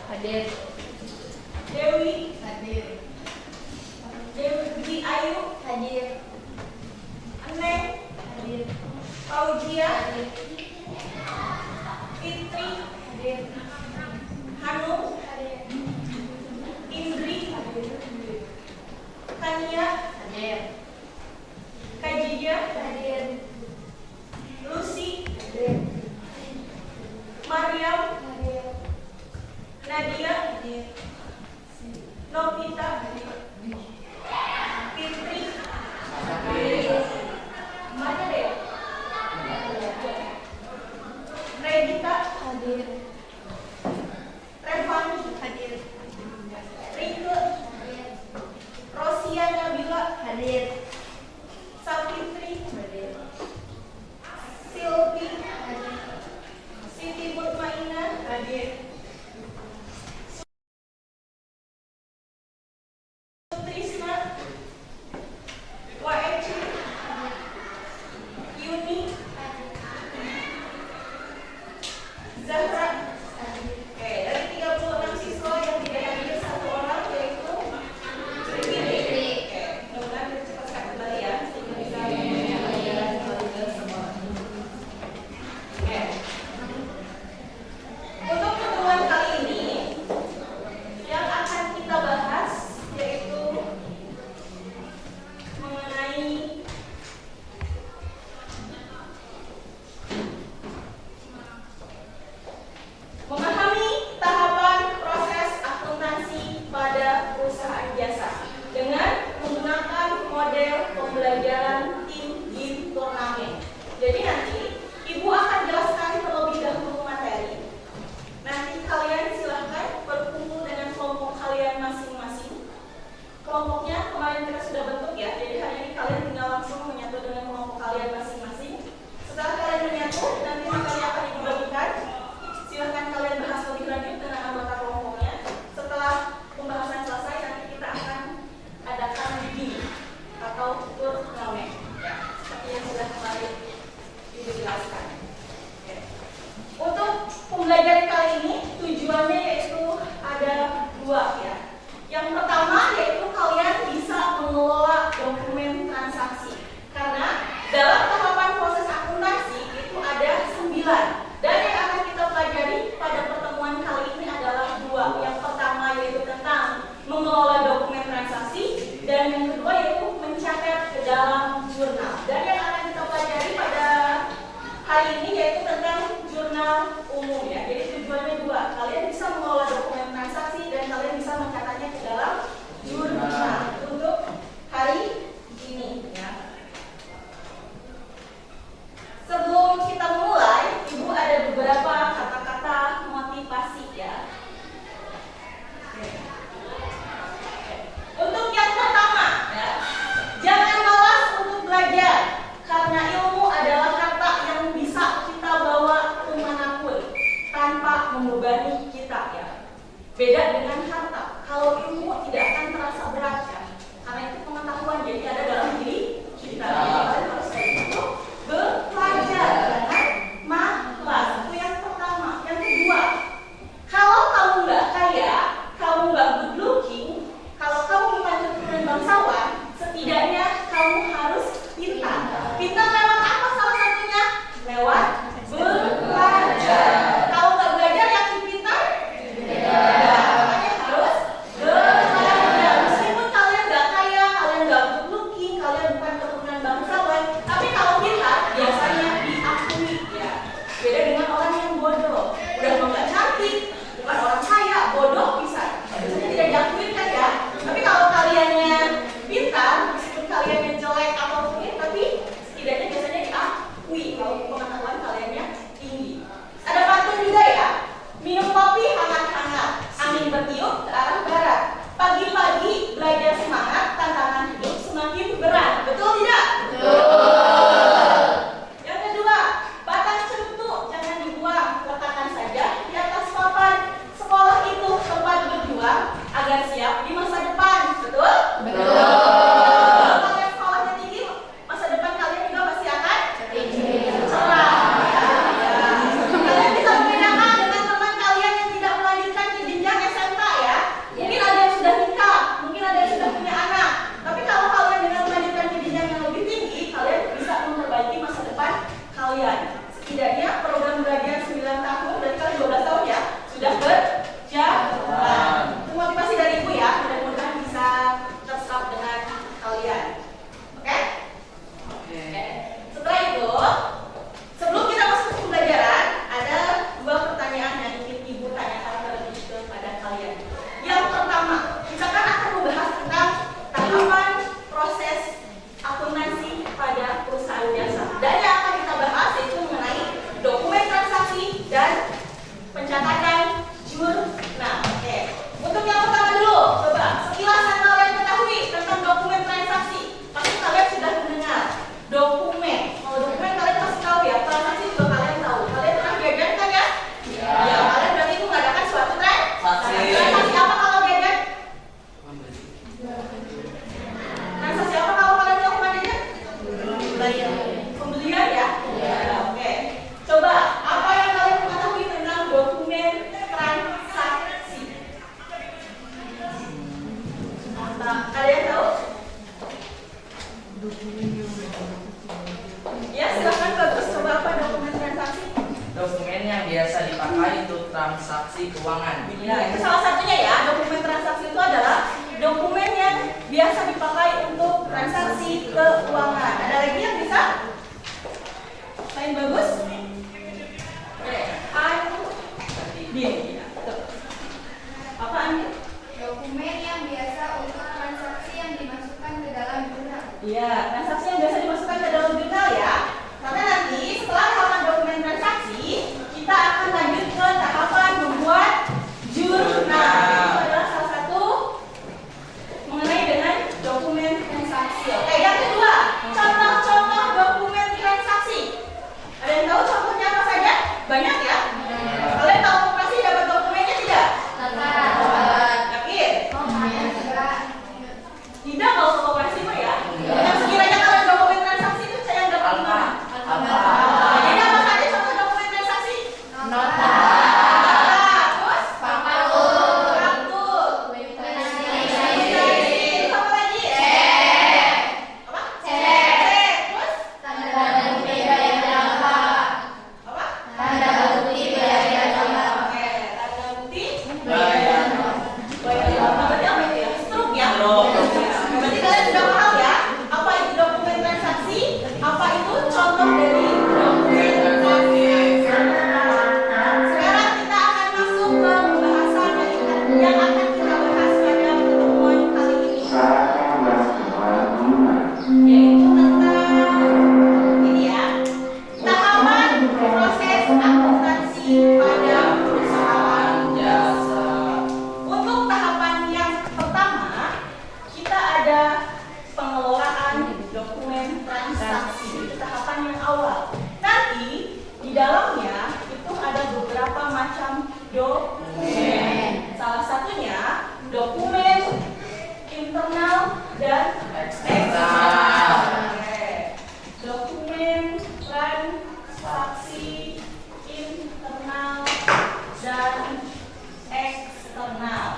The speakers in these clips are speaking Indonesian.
Hadir. Dewi. Hadir. Dewi Ayu. Hadir. Neng. Hadir. Fauzia. Hadir. Fitri. Hadir. Hanum. Hadir. Indri. Hadir. Kania. Hadir. Kajija. Hadir. Lucy. Hadir. Mariam. Hadir. Nadia. Hadir. Novita. Fitri. Mana deh? Regita. Hadir. Revani. Hadir. Rike. Rosia Nabila. Hadir. Sapitri. Hadir. Silvi. Hadir. Siti Mutmainah. Hadir. Sutrisna. Waeci. Yuni. Zahra. Oke, dari 36 siswa yang tidak hadir satu orang yaitu Fitri. Oke, mudah-mudahan kita cepat sekali kembali ya sehingga bisa pelajaran kembali ke semua. Oke. Untuk pertemuan kali ini yang akan kita bahas yaitu mengenai memahami tahapan proses akuntansi pada perusahaan jasa dengan menggunakan model pembelajaran tim game turnamen. Jadi nanti Ibu akan jelaskan terlebih dahulu materi. Nanti kalian silahkan berkumpul dengan kelompok kalian masing-masing. Kelompoknya kemarin kita sudah bentuk ya, jadi hari ini kalian tinggal langsung menyatu dengan kelompok kalian masing-masing. Setelah kalian menyatu, nanti materi akan dibagikan. Silahkan kalian bahas lebih lanjut dengan anggota kelompoknya. Setelah pembahasan selesai, nanti kita akan adakan gini atau turnamen, seperti yang sudah kemarin dijelaskan. Oke. Untuk pembelajaran kali ini tujuannya yaitu ada dua ya. Yang pertama yaitu kalian bisa mengelola dokumen transaksi. Karena dalam tahapan proses akuntansi itu ada 9. Dan yang akan kita pelajari pada pertemuan kali ini adalah dua. Yang pertama yaitu tentang mengelola dokumen transaksi dan yang kedua yaitu mencatat ke dalam jurnal. Dan yang akan kita pelajari pada hari ini yaitu tentang jurnal umum ya. Jadi tujuannya dua. Kalian bisa mengelola dokumen transaksi dan kalian bisa mencatatnya ke dalam jurnal untuk hari ini ya. Sebelum kita mulai, Ibu ada beberapa kata-kata motivasi ya. Untuk yang pertama ya, jangan malas untuk belajar karena ilmu adalah harta yang bisa kita bawa kemanapun tanpa membebani kita ya. Beda dengan harta, kalau ilmu tidak akan terasa berat ya, karena itu pengetahuan jadi ada dalam diri kita. Kalian harus kayak gitu. Belajar jangan malas. Itu yang pertama. Yang kedua, kalau kamu nggak kaya, kamu nggak good looking, kalau kamu bukan keturunan bangsawan, setidaknya kamu harus pintar. Pintar lewat apa salah satunya? Lewat belajar. Kalau nggak belajar yakin pintar? Tidak. Makanya harus belajar. Ya, itu salah satunya ya. Dokumen transaksi itu adalah dokumen yang biasa dipakai untuk transaksi keuangan. Ada lagi yang bisa? Selain bagus? Din. Apa Andi? Dokumen yang biasa untuk transaksi yang dimasukkan ke dalam jurnal. Iya, transaksi yang biasa dimasukkan ke dalam jurnal ya. Karena nanti setelah tahapan dokumen transaksi, kita akan lanjut ke tahapan membuat jurnal. Itu adalah salah satu mengenai dengan dokumen transaksi. Oke, yang kedua, contoh-contoh dokumen transaksi. Ada yang tahu contohnya apa saja? Banyak ya? Kalian tahu operasi dapat dokumennya tidak? Yakin? Tidak kalau operasi mah ya. Yang sekiranya kalau dokumen transaksi itu saya yang dapat gimana? Jadi apa saja contoh dokumen transaksi? Nota. Terus? Faktur. Terus apa lagi? Cek. Apa? Cek. Terus? Tanda bukti biaya jasa. Apa? Tanda bukti biaya jasa. Oke, tanda bukti. Bayar. Berarti apa itu ya? Struk ya? Berarti kalian sudah paham ya? Apa itu dokumen transaksi? Apa itu contoh dari dokumen transaksi? Sekarang kita akan masuk ke pembahasan yang akan kita bahas pada pertemuan kali ini, yaitu tentang ini ya, tahapan proses akuntansi pada perusahaan jasa. Untuk tahapan yang pertama, kita ada pengelolaan dokumen transaksi. Itu tahapan yang awal. Nanti di dalamnya itu ada beberapa macam dokumen. Salah satunya dokumen internal dan eksternal. Oke. Dokumen transaksi internal dan eksternal.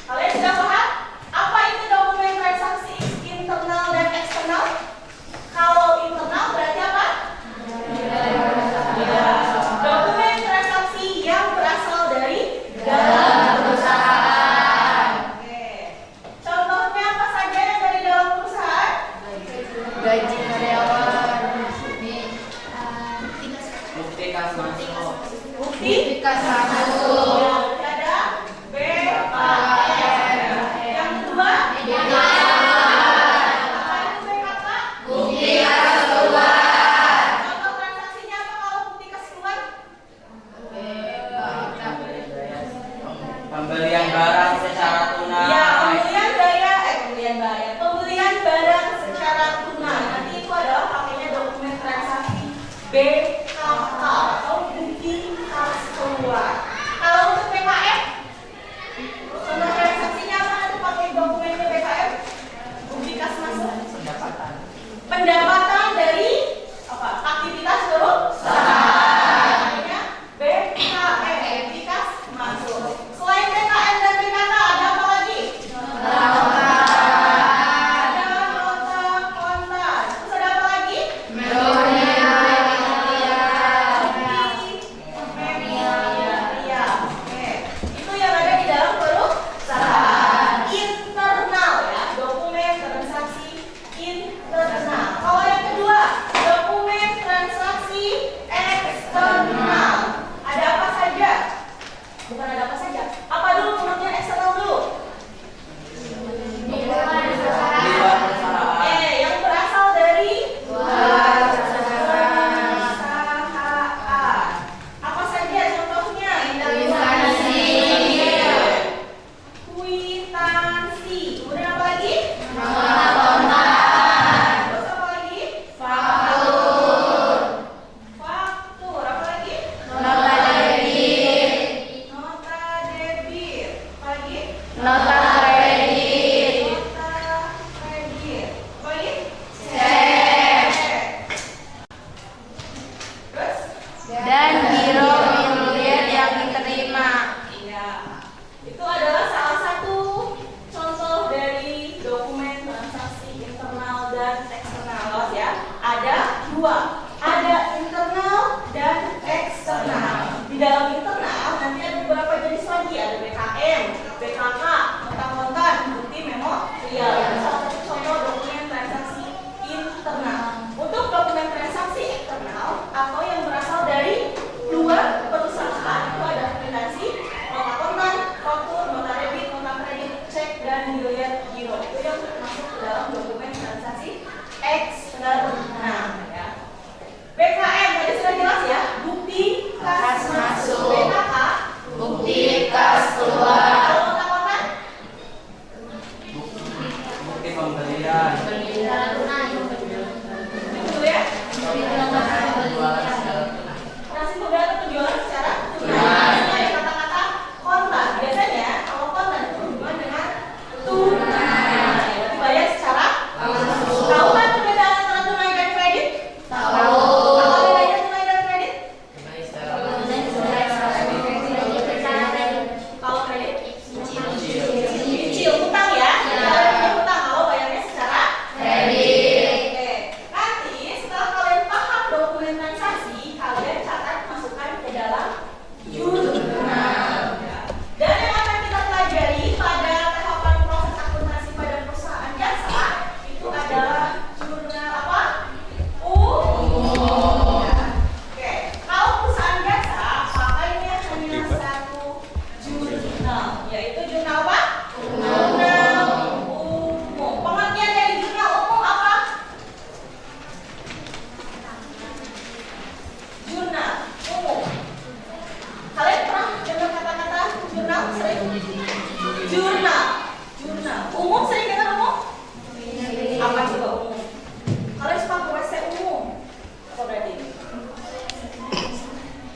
Kalian sudah paham apa itu dokumen transaksi internal dan eksternal? Kalau internal berarti apa? Ya, dokumen transaksi yang berasal dari dalam perusahaan. Oke. Contohnya apa saja yang dari dalam perusahaan? Gaji karyawan. Bukti kas masuk. Bukti Kas masuk. Ya, berarti ada BKM. Yang kedua, apa itu BKK? Bukti kas keluar. Contoh transaksinya apa kalau bukti kas keluar? Pembelian barang secara tunai. Ya, pembelian barang secara tunai. Nanti itu adalah pakainya dokumen transaksi BKK atau bukti kas keluar. Kalau untuk BKM, contoh transaksinya apa? Nanti pakai dokumennya BKM, bukti kas masuk. Pendapatan dari apa? Aktivitas perusahaan. Makanya BKM, bukti kas masuk. Selain BKM dan BKK ada apa lagi? Ada nota kontan. Terus ada apa lagi? Media. Oke. Itu yang ada di dalam perusahaan. Internal ya, dokumen transaksi internal. Kalau yang kedua, dokumen transaksi eksternal. Ada apa saja? Bukan ada apa saja. Apa dulu menurutnya eksternal dulu? Di luar perusahaan. Yang berasal dari perusahaan. Apa saja contohnya? Kwitansi. Kwitansi. Kemudian apa lagi? Nota kontan. Terus apa lagi? Faktur. Faktur. Apa lagi? Nota debit. Nota debit. Apa lagi? Nota kredit. Nota kredit. Apa lagi? Cek. Terus? Dan biro miliar yang diterima. Iya. Itu adalah salah satu contoh dari dokumen transaksi internal dan eksternal. Awas ya. Ada dua. Ada internal dan eksternal. Di dalam internal nanti ada beberapa jenis lagi yaitu jurnal apa? Jurnal umum. Pengertian dari jurnal umum apa? Jurnal umum. Kalian pernah dengar kata-kata jurnal sering? Jurnal. Umum sering dengar umum? Apa coba umum? Kalian suka ke WC umum? Apa berarti?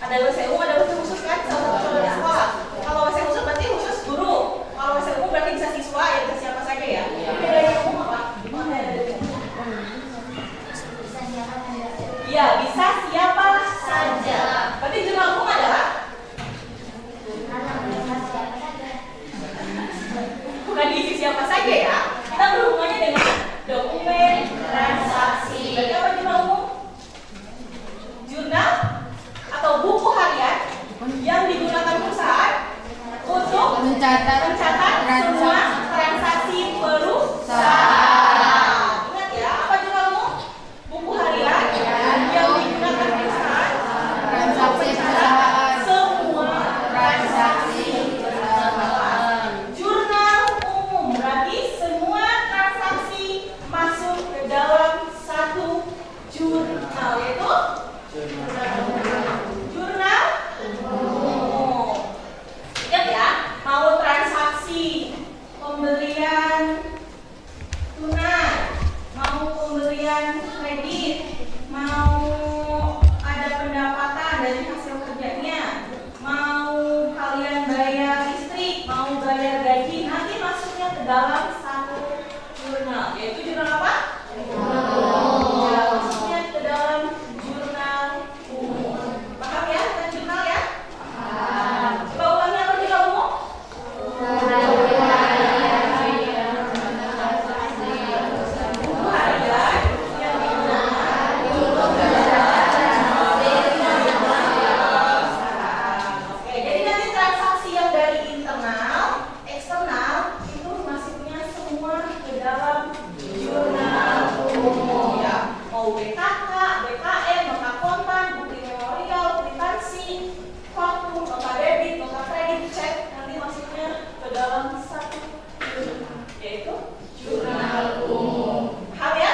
Ada WC umum, ada WC khusus kan? Salah satu dari sekolah. Kalau WC khusus berarti khusus guru. Kalau WC umum berarti bisa siswa, ya bisa siapa saja ya. Bedanya umum apa? Gimana dari umum? Ya, bisa siapa saja. Berarti jurnal umum adalah bukan diisi siapa saja ya. Kita berhubungannya dengan dokumen transaksi. Berarti apa jurnal umum? Jurnal atau buku harian yang digunakan perusahaan untuk mencatat semua transaksi perusahaan. Ingat ya, apa jurnal umum? Buku harian yang digunakan perusahaan untuk mencatat semua transaksi perusahaan. Jurnal umum berarti semua transaksi masuk ke dalam satu jurnal, yaitu jurnal umum. Ingat ya, mau transaksi pembelian tunai, mau pembelian kredit, mau ada pendapatan dari hasil kerjanya, mau kalian bayar listrik, mau bayar gaji, nanti masuknya ke dalam satu jurnal, yaitu jurnal apa? Ya, masuknya ke dalam jurnal umum. Paham ya tentang jurnal ya? Coba ulangi apa jurnal umum? Buku harian yang digunakan untuk Oke, jadi nanti transaksi yang dari internal, eksternal itu masuknya semua ke dalam jurnal umum ya. Mau BKK, BKM, nota kontan, bukti memorial, kwitansi, faktur, nota debit, nota kredit, cek, nanti masuknya ke dalam satu jurnal, yaitu jurnal umum. Paham ya?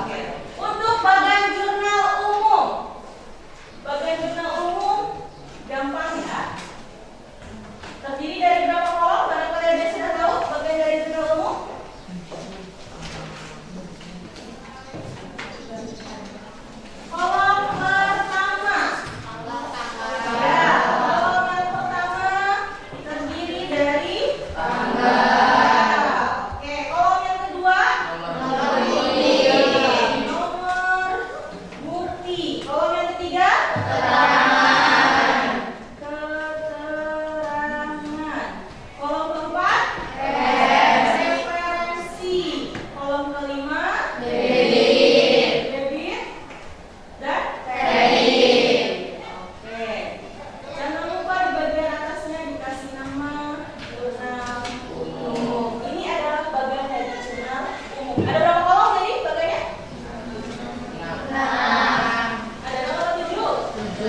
Oke. Untuk bagian jurnal umum, gampang ya. Terdiri dari berapa kolom? Barangkali ada yang sudah tahu bagian dari jurnal umum? Kolom pertama. Ya, kolom yang pertama terdiri dari tanggal. Oke, kolom yang kedua nomor bukti. Kolom yang ketiga keterangan. Kolom keempat referensi. Kolom kelima debit dan kredit. Oke. Jangan lupa di bagian atasnya dikasih nama jurnal umum. Ini adalah bagian dari jurnal umum. Ada berapa kolom tadi bagiannya? 6. Ada berapa 7? 1,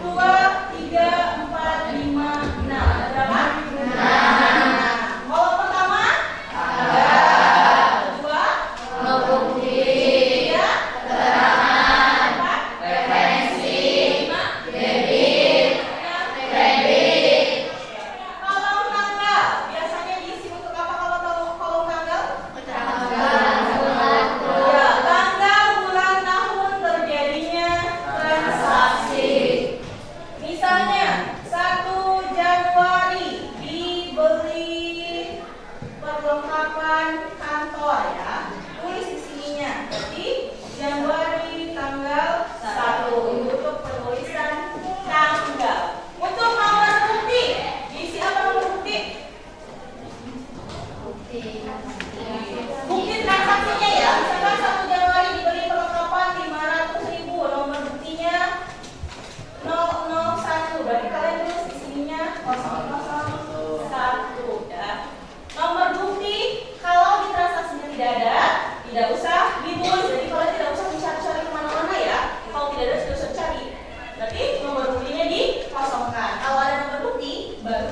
2, 3, 4, 5, 6. Ada berapa? 6. Kolom pertama tanggal. Kedua bukti. Ketiga keterangan. Empat referensi. Lima debit. Enam kredit. Kolom tanggal biasanya diisi untuk apa kalau kolom tanggal? Ya, tanggal, bulan, tahun terjadinya transaksi. Misalnya 1 Januari dibeli perlengkapan kantor ya. Tulis di sininya. Berarti Januari tanggal 1 untuk penulisan tanggal. Untuk nomor bukti, diisi apa nomor bukti? Bukti transaksinya ya. Misalkan 1 Januari dibeli perlengkapan 500.000, nomor buktinya 001. Berarti kalian tulis di sininya 001 ya. Nomor bukti kalau di transaksinya tidak ada, tidak usah ditulis. Jadi kalian tidak usah mencari-cari kemana-mana ya. Kalau tidak ada, tidak usah cari. Berarti nomor buktinya dikosongkan. Kalau ada nomor bukti, baru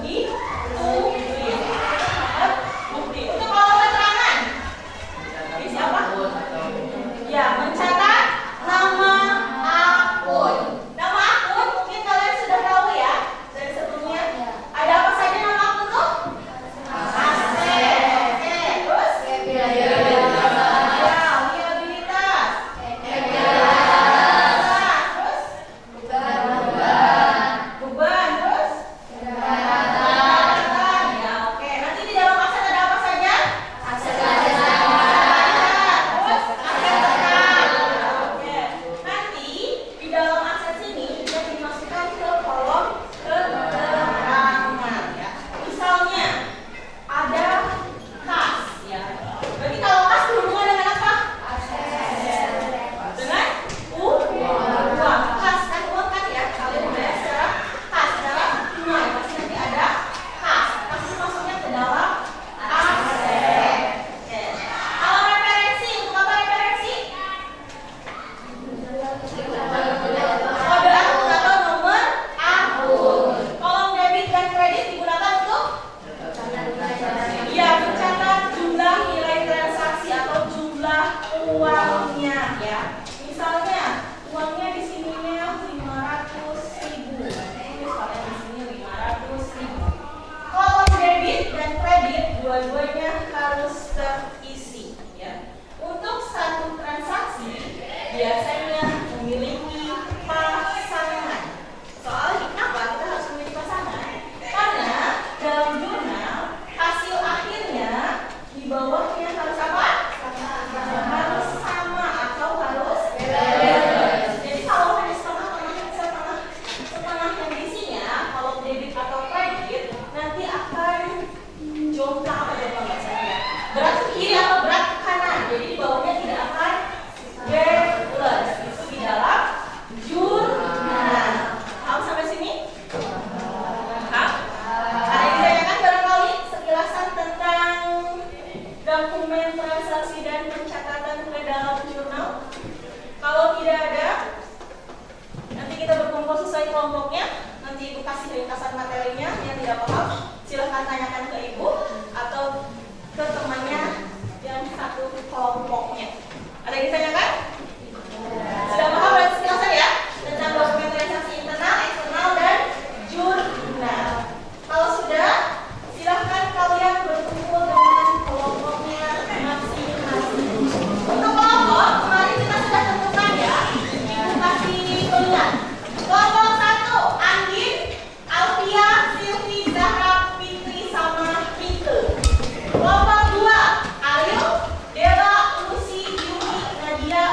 semuanya yang tidak paham, silahkan tanyakan ke ibu atau ke temannya yang satu kelompoknya. Ada yang ditanyakan? Sudah paham berarti penjelasan ya tentang dokumen transaksi internal, eksternal, dan jurnal. Kalau sudah, silahkan kalian berkumpul dengan kelompoknya masing-masing. Untuk kelompok, kemarin kita sudah tentukan ya. Ibu kasih tulisan. Kelompok 1, Anggin, Alfia, Silvi, Zahra, Fitri, sama Fitri. Kelompok 2, Ariel, Dela, Lucy, Yumi, Nadia,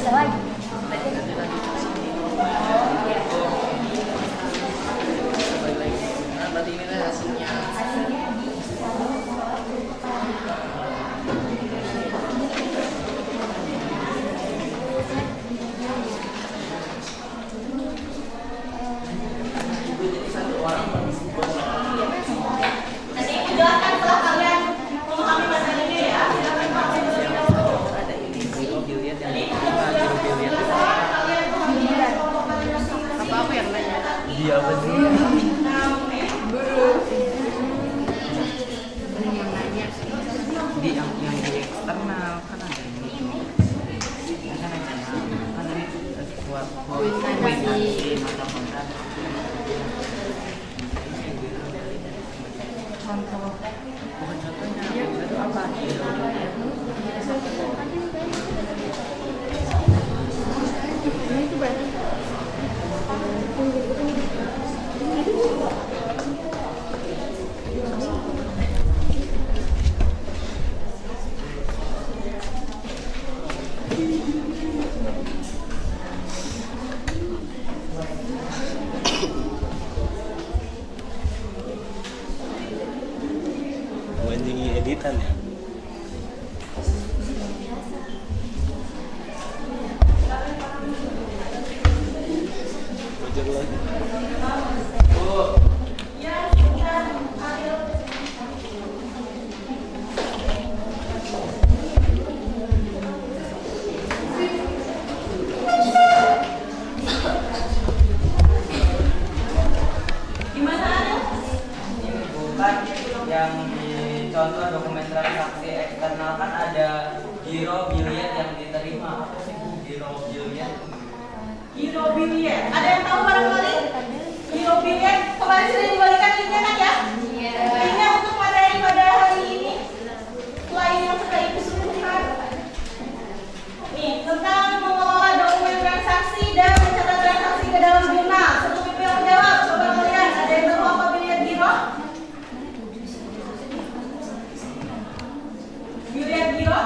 bisa lagi. Nah, berarti inilah hasilnya. Nanti jelaskan setelah kalian memahami materi ini ya. Silakan Pak terlebih dahulu. Ada ini zero billion yang Jadi diterima zero billion. kalian pahami kelompok kalian masing-masing. Apa aku yang nanya? Iya betul. Nah, Di yang di eksternal kan ada ini tuh. Ini kan eksternal. Kan ini buat kuitansi mata kontak. Bukan contohnya, itu apa? Menyanyi editan ya. Belajar lagi. gimana Ariel? Ini bukan yang di contoh dokumen transaksi eksternal kan ada giro billion yang diterima. Apa sih giro billion? Giro billion. Ada yang tahu barangkali? Giro billion kemarin sudah dibalikan linknya kan ya? Linknya untuk materi pada hari ini. Lain yang sudah ibu sebutkan. Nih tentang mengelola dokumen transaksi dan mencatat transaksi ke dalam jurnal. Sebelum ibu yang menjawab, coba kalian ada yang tahu apa billion giro? Billion giro?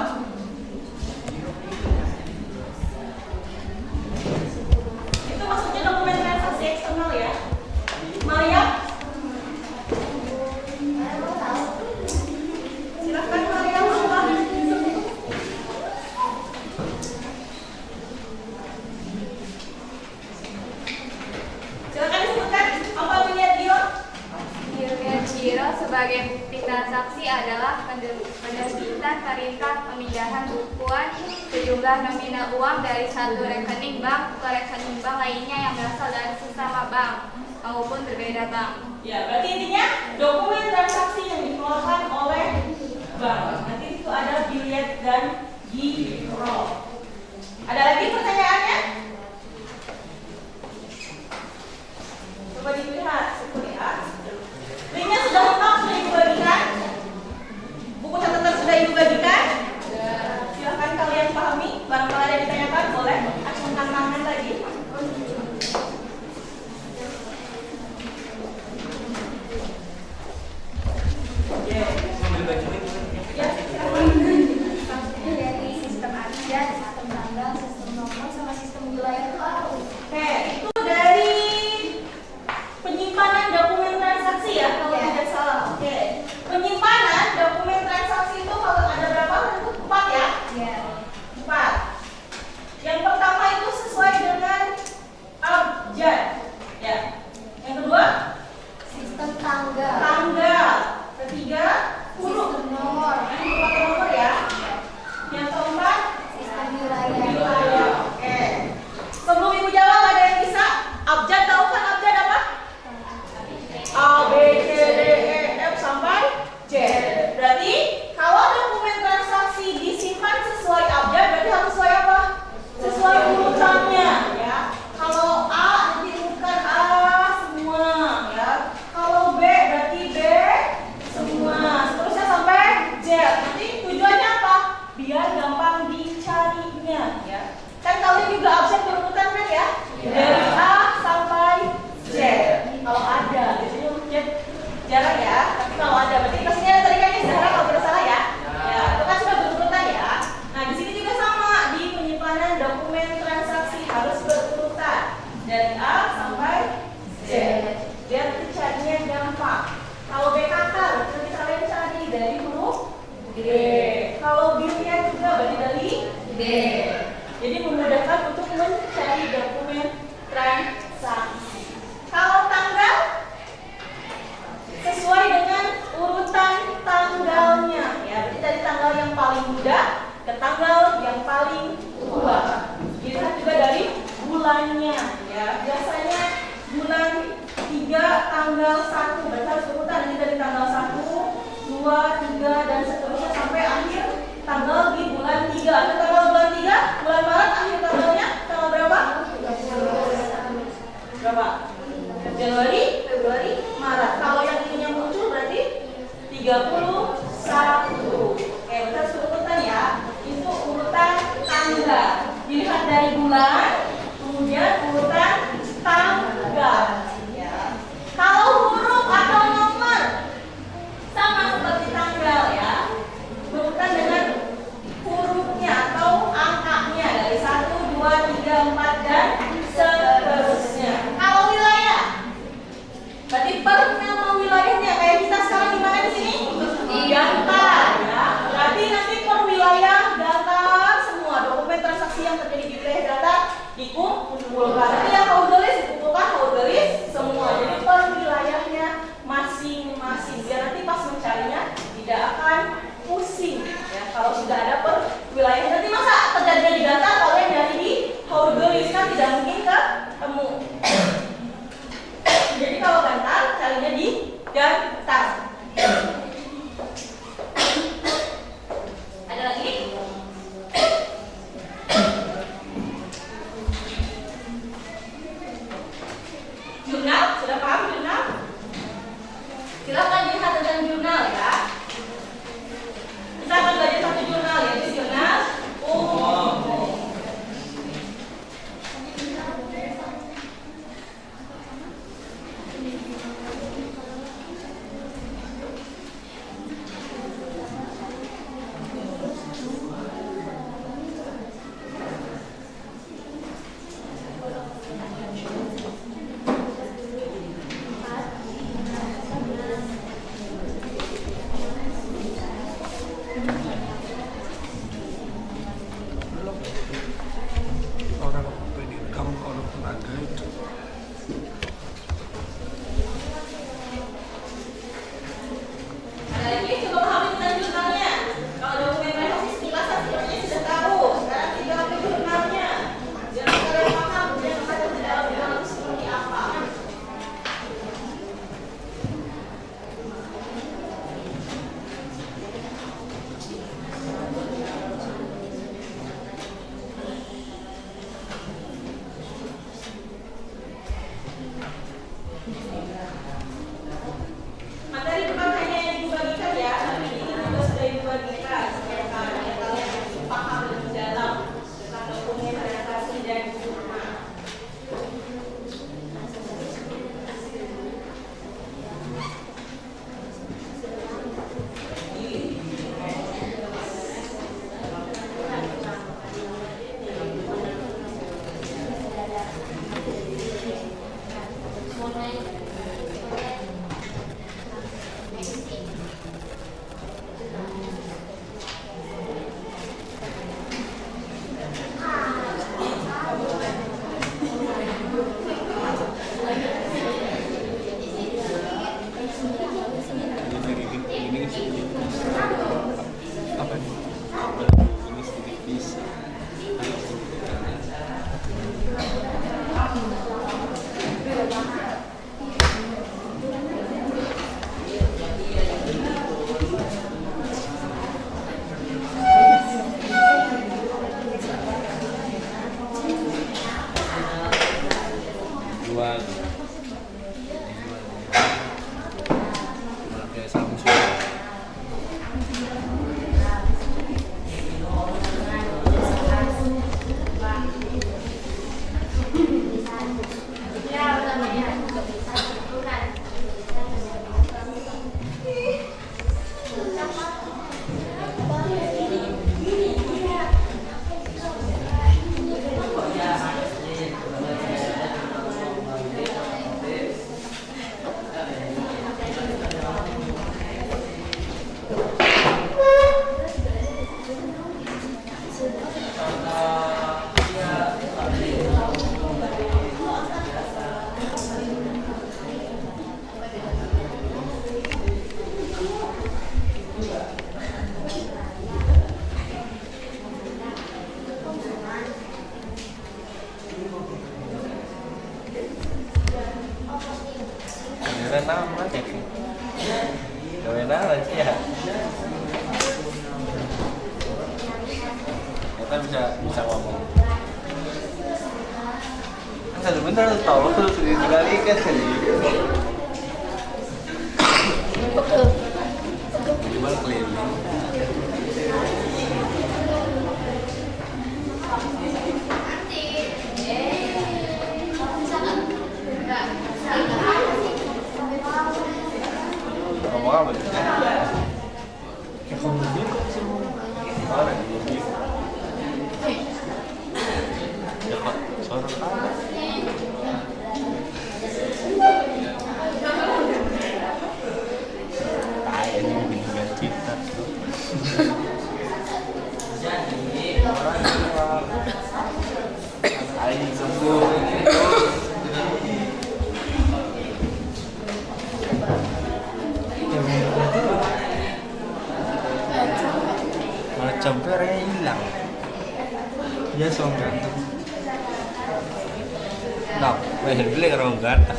Itu maksudnya dokumen transaksi eksternal ya? Maria? Silahkan Maria mengulang. Silakan disebutkan apa billion giro? Billion giro sebagai bukti transaksi adalah penerbitan perintah pemindahan bukuan sejumlah nominal uang dari satu rekening bank ke rekening bank lainnya yang berasal dari sesama bank maupun berbeda bank. Ya, berarti intinya dokumen transaksi yang dikeluarkan oleh bank. Nanti itu ada billion dan giro. Ada lagi pertanyaannya? Coba dilihat, lihat. Linknya sudah lengkap, sudah ibu bagikan. Buku catatan sudah ibu bagikan. Silahkan kalian pahami. Barangkali ada yang ditanyakan, boleh acungkan tangan tadi. Dari sistem aja, sistem tanggal, sistem nomor, sama bulannya ya. Biasanya bulan 3 tanggal 1, berarti harus urutan nanti dari tanggal 1, 2, 3 dan seterusnya sampai akhir tanggal di bulan 3. Akhir tanggal bulan 3, bulan Maret akhir tanggalnya tanggal berapa? Berapa? Januari, Februari, Maret. Kalau yang ininya muncul berarti 31. Oke, kita urutan ya. Itu urutan tanggal. Dilihat dari bulan, kemudian urutan tanggal. Ya. Kalau huruf atau nomor sama seperti tanggal ya. Berurutan dengan hurufnya atau angkanya dari 1, 2, 3, 4 dan seterusnya. Kalau wilayah, berarti per nama wilayahnya kayak kita sekarang di mana di sini? Di Dantar ya. Berarti nanti per wilayah Dantar semua dokumen transaksi yang terjadi di wilayah Dantar dikumpulkan. Nanti yang Haugelis dikumpulkan Haugelis semua. Jadi per wilayahnya masing-masing. Biar nanti pas mencarinya tidak akan pusing ya. Kalau sudah ada per wilayah nanti masa terjadi di Dantar kalian nyari di Haugelis kan tidak mungkin. Keren amat ya. Keren amat sih ya. Kita bisa ngomong. Kan sebentar tahu terus dibalikan tadi. Gimana keliling? Ngomong apa sih? Ya kamu bingung sih mau. Mana dia bingung? Ya kok suara apa? Kayak ini bingung cipta. Ayo sembuh. Macam pernya hilang. Ya soalnya ganteng. Nah, beli orang ganteng.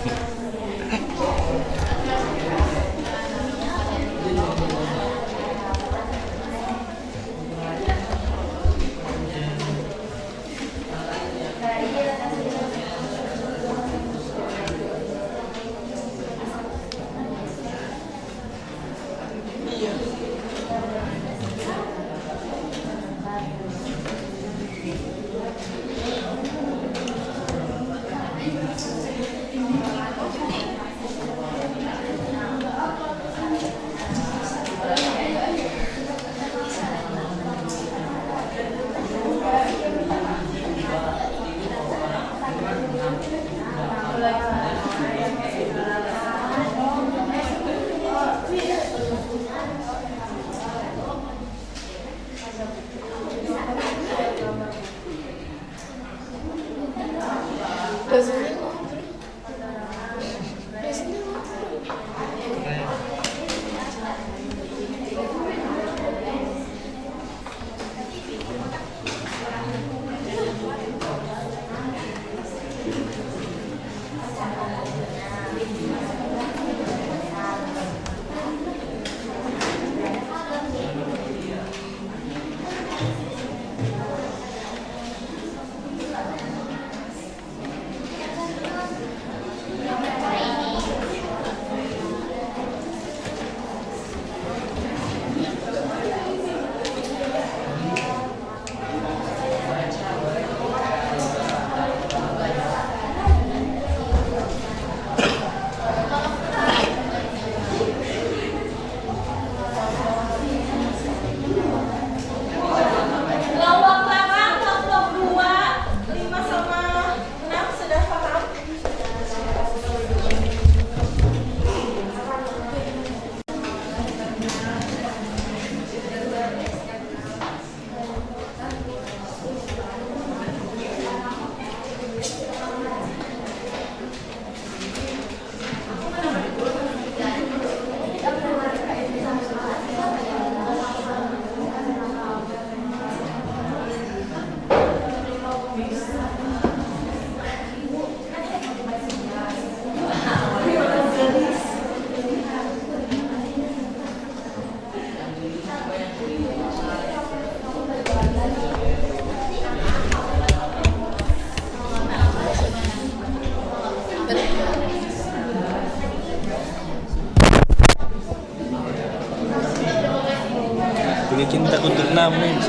Punya cinta untuk namen.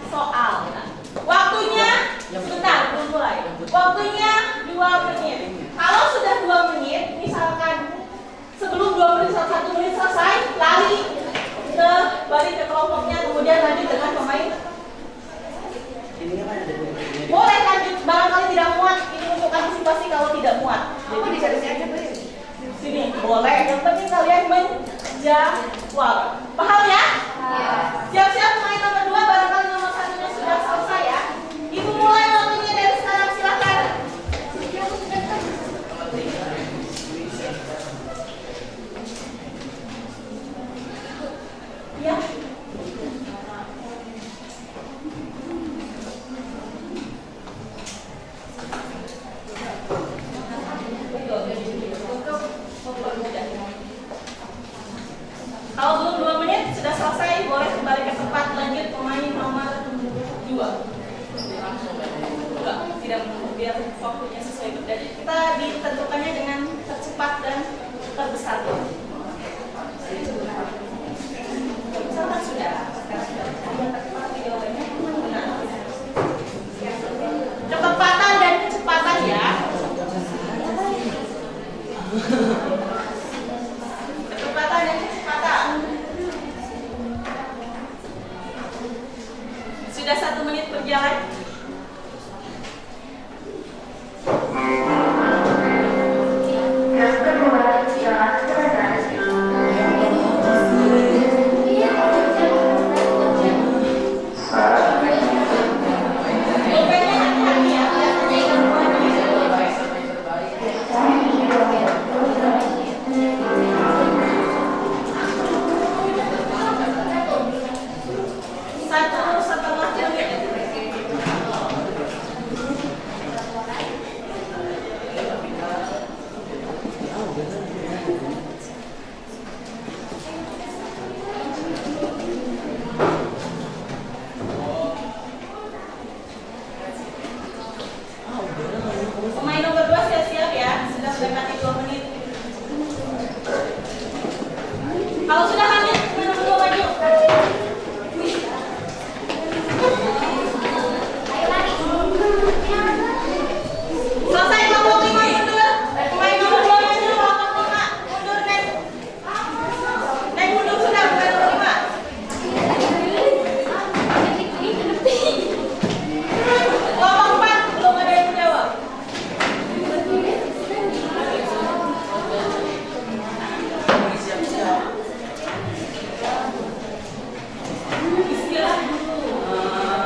soal. Waktunya, bentar, belum mulai. Waktunya 2 menit. Kalau sudah 2 menit, misalkan sebelum 2 menit, 1 menit selesai, lari balik ke kelompoknya, kemudian lanjut dengan pemain. Boleh lanjut, barangkali tidak muat. Ini untuk antisipasi kalau tidak muat. Aku di sini aja boleh. Sini, boleh. Yang penting kalian menjawab. Paham ya? Iya. Siap-siap pemain nomor 2, barangkali nomor 1-nya sudah selesai ya. Ibu mulai waktunya dari sekarang, silakan. Ya. Kalau belum 2 menit sudah selesai, boleh kembali ke tempat, lanjut pemain nomor 2. Tidak menunggu, biar waktunya sesuai. Dan kita ditentukannya dengan tercepat dan terbesar. Misalkan sudah. Ketepatan dan kecepatan ya. Kecepatan dan kecepatan. Sudah 1 menit berjalan. Pulpennya hati-hati ya, biasanya ikan Pemain nomor 2 siap-siap ya, sudah mendekati 2 menit. Kalau sudah lanjut, pemain nomor 2 maju. Selesai kelompok 5 mundur. Pemain nomor 2 maju, kelompok 5 mundur naik. Naik mundur sudah, pemain nomor 5. Kelompok 4 belum ada yang menjawab. Istilah dulu.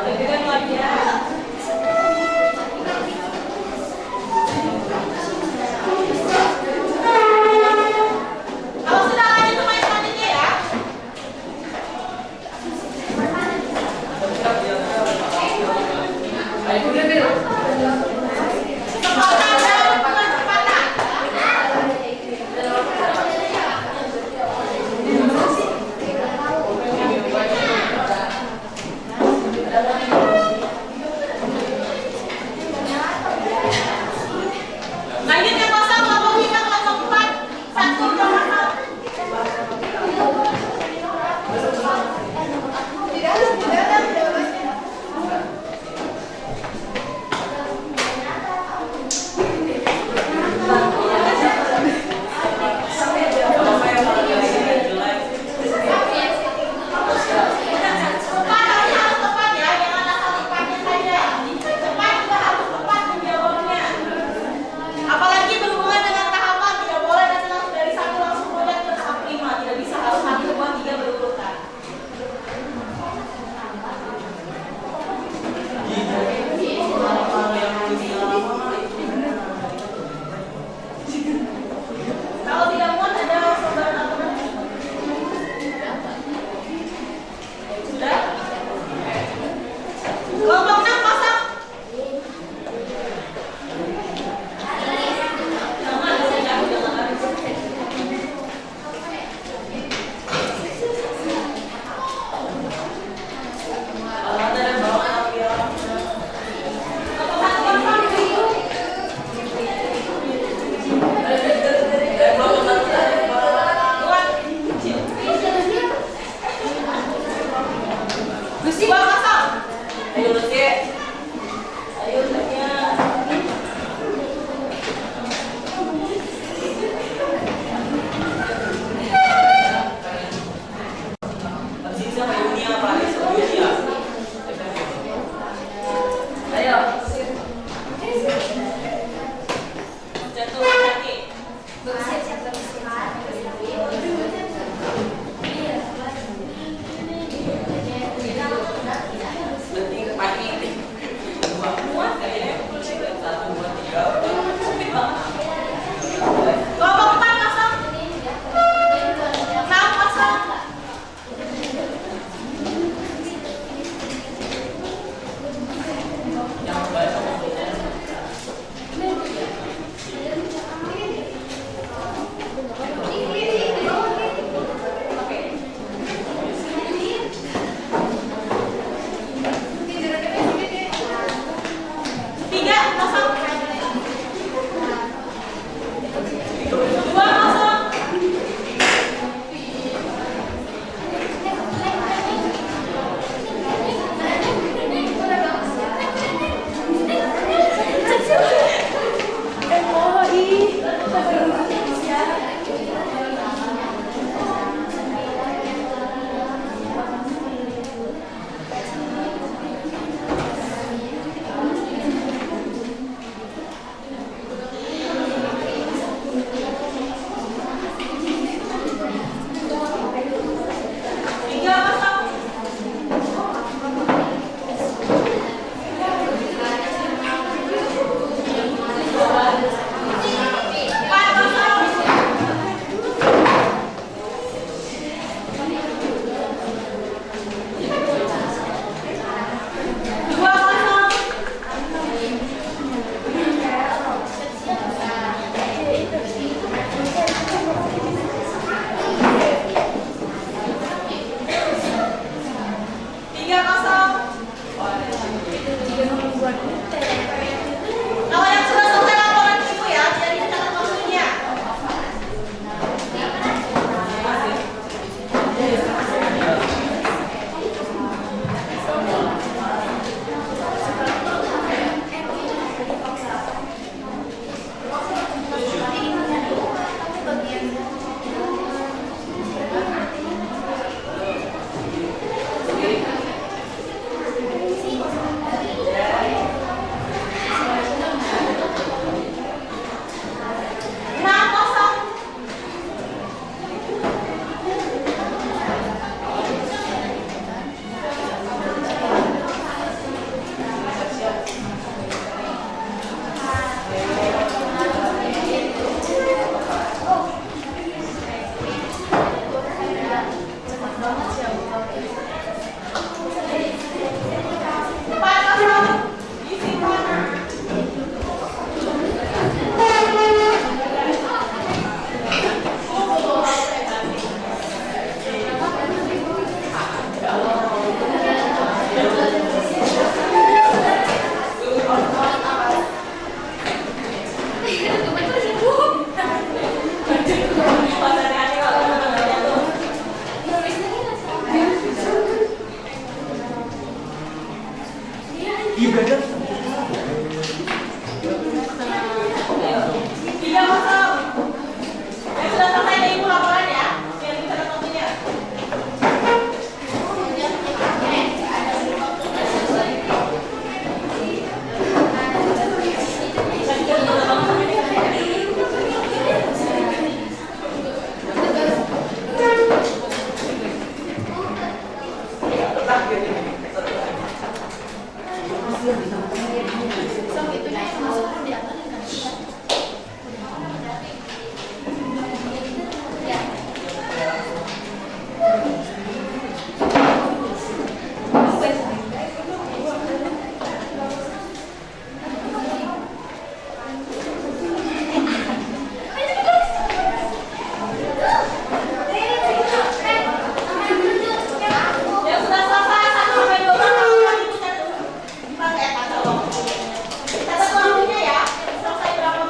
Dengan wajah. Kalau sudah lanjut pemain selanjutnya ya. Kecepatan dan kecepatan. Lanjut yang kosong, kelompok 5, kelompok 4. 1 udah masuk. Iya belajar. Tiga kosong. Yang sudah selesai dari ibu laporan ya. Biar kita dapat waktunya. Yang sudah selesai 1 sampai 12 laporan ibu catat. Catat waktunya ya. Selesai berapa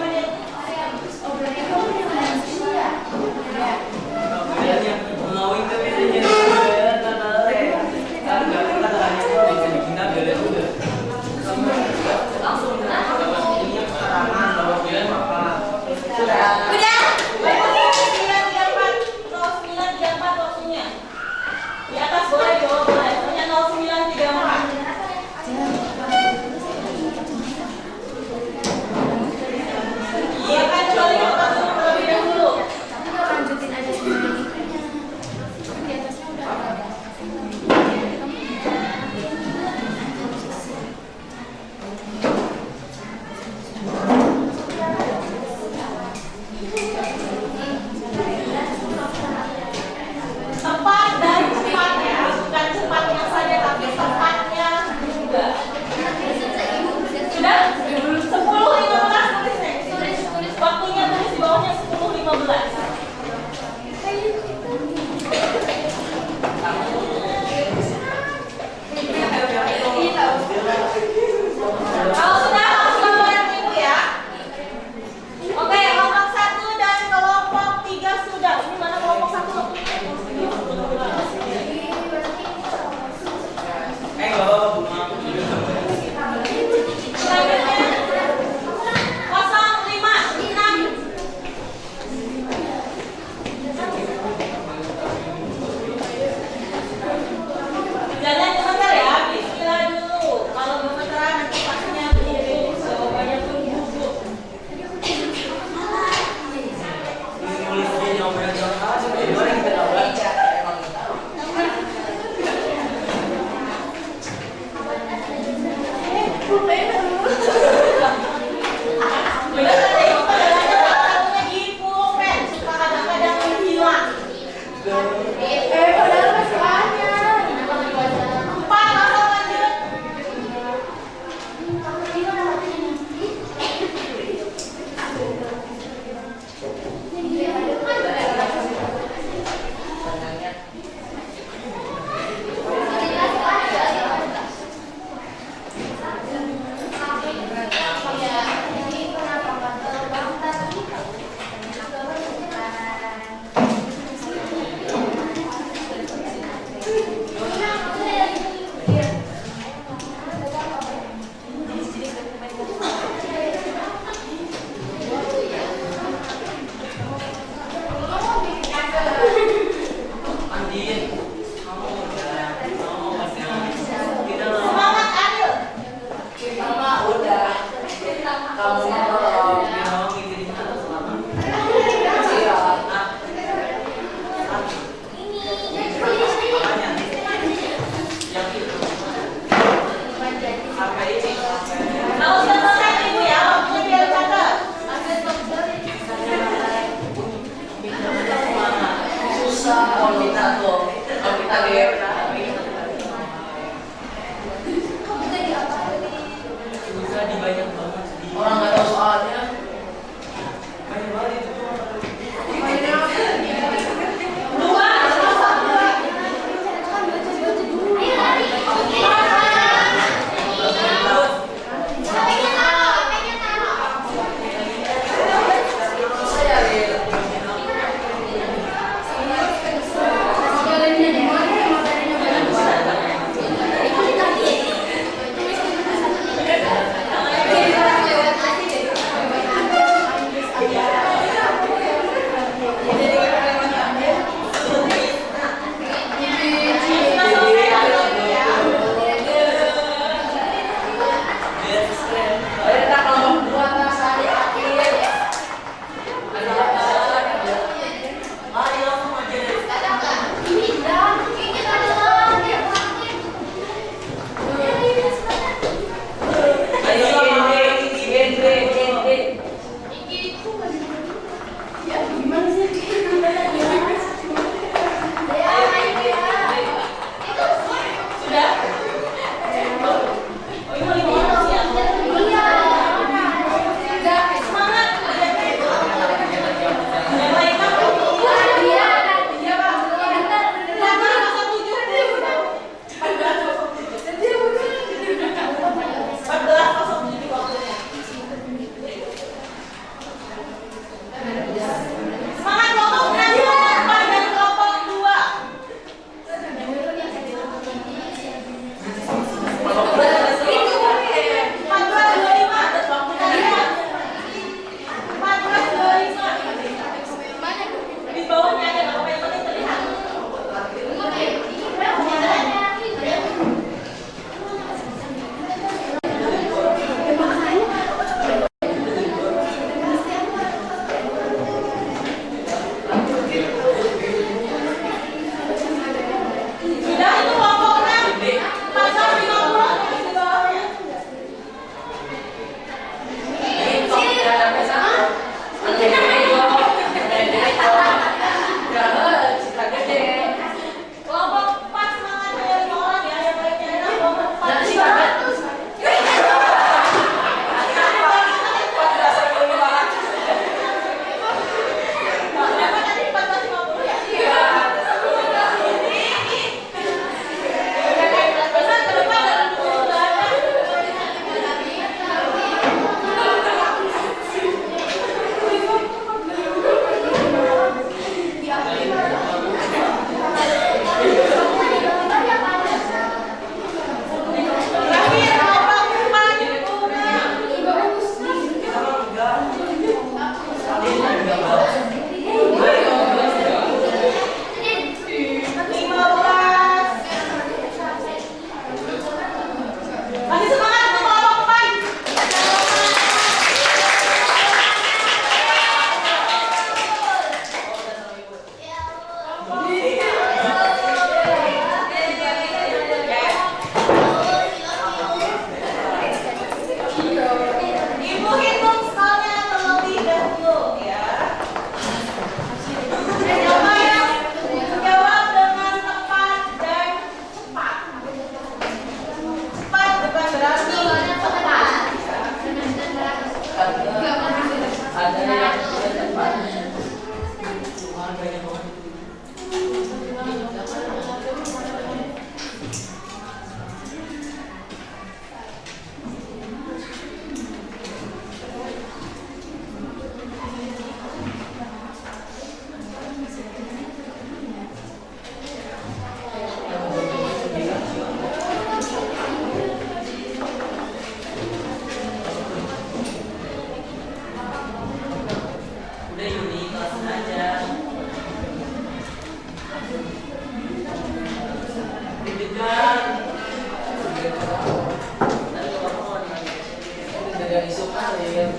ada isu karir.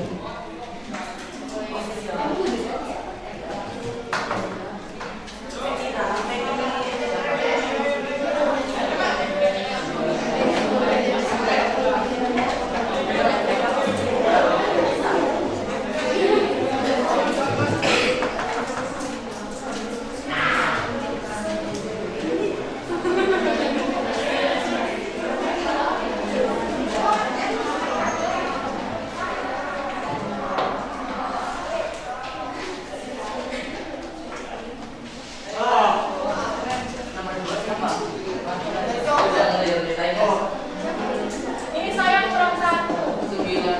Ini saya kurang satu. 90.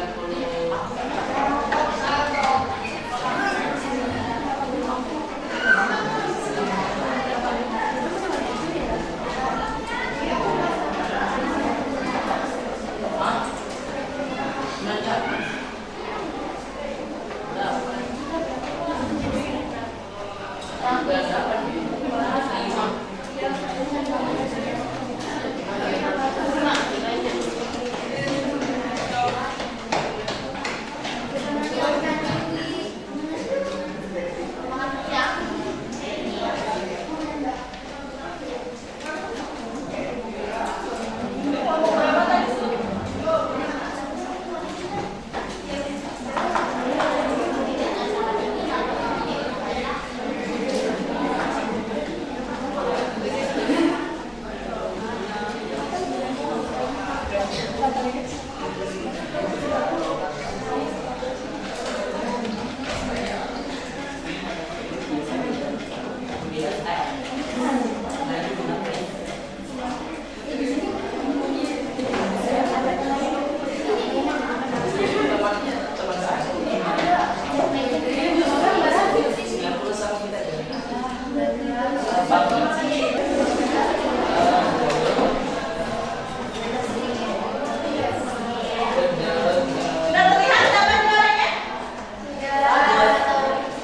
Sudah terlihat siapa juaranya?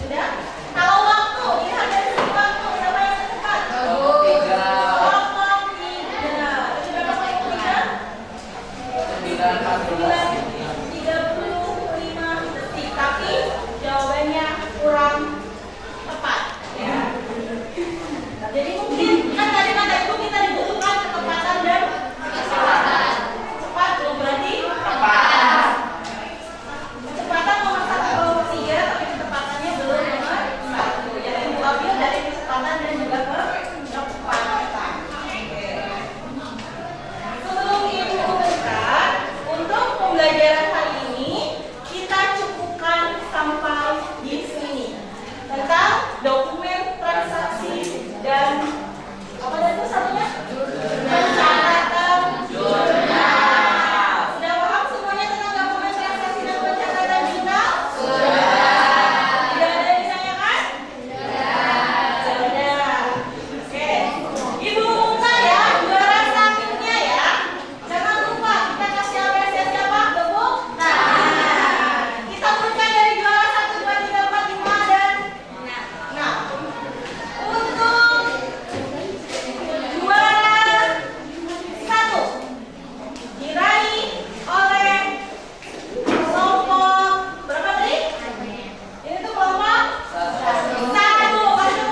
Sudah. Kalau waktu, lihat dari segi waktu siapa yang tercepat? Kelompok 3. Sudah dapat kelompok 3? 35 detik. Tapi jawabannya kurang tepat. Ya. Jadi mungkin kan tadi kata itu kita dibutuhkan ketepatan dan kecepatan. Cepat belum berarti tepat. Kecepatan nomor 1 kelompok 3, tapi kecepatannya belum nomor 1. Jadi diambil dari kecepatan dan juga kecepatan. Sebelum ibu buka, untuk pembelajaran hari ini kita cukupkan sampai di sini tentang dokumen transaksi dan apa tadi itu satunya? Pencatatan jurnal. Sudah paham semuanya tentang dokumen transaksi dan pencatatan jurnal? Sudah. Tidak ada yang ditanyakan? Sudah. Oke. Ibu buka ya, juara satunya ya. Jangan lupa kita kasih apresiasi apa? Tepuk tangan. Kita buka dari juara 1, 2, 3, 4, 5 dan 6. Untuk juara 1 diraih oleh kelompok berapa tadi? Ini tuh kelompok 1. Kasih tepuk tangan kepada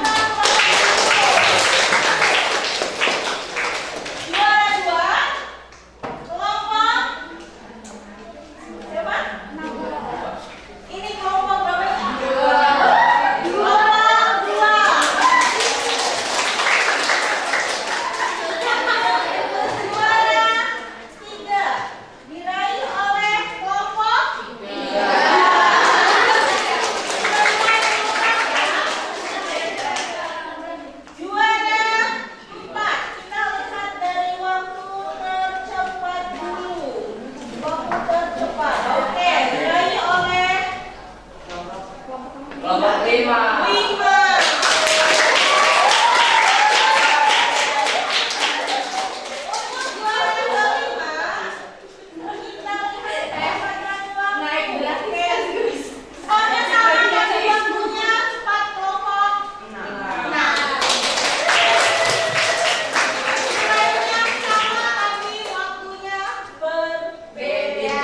juara 2 kelompok siapa? Ini kelompok berapa ini? Kelompok 2. Juara 3 diraih oleh kelompok 3. Juara 4, kita lihat dari waktu tercepat dulu. Waktu tercepat, oke, diraih oleh Kelompok 5. 5. Untuk juara kelima, kita lihat naik berat skornya sama dari waktunya cepat kelompok 6. Nilainya sama tapi waktunya berbeda.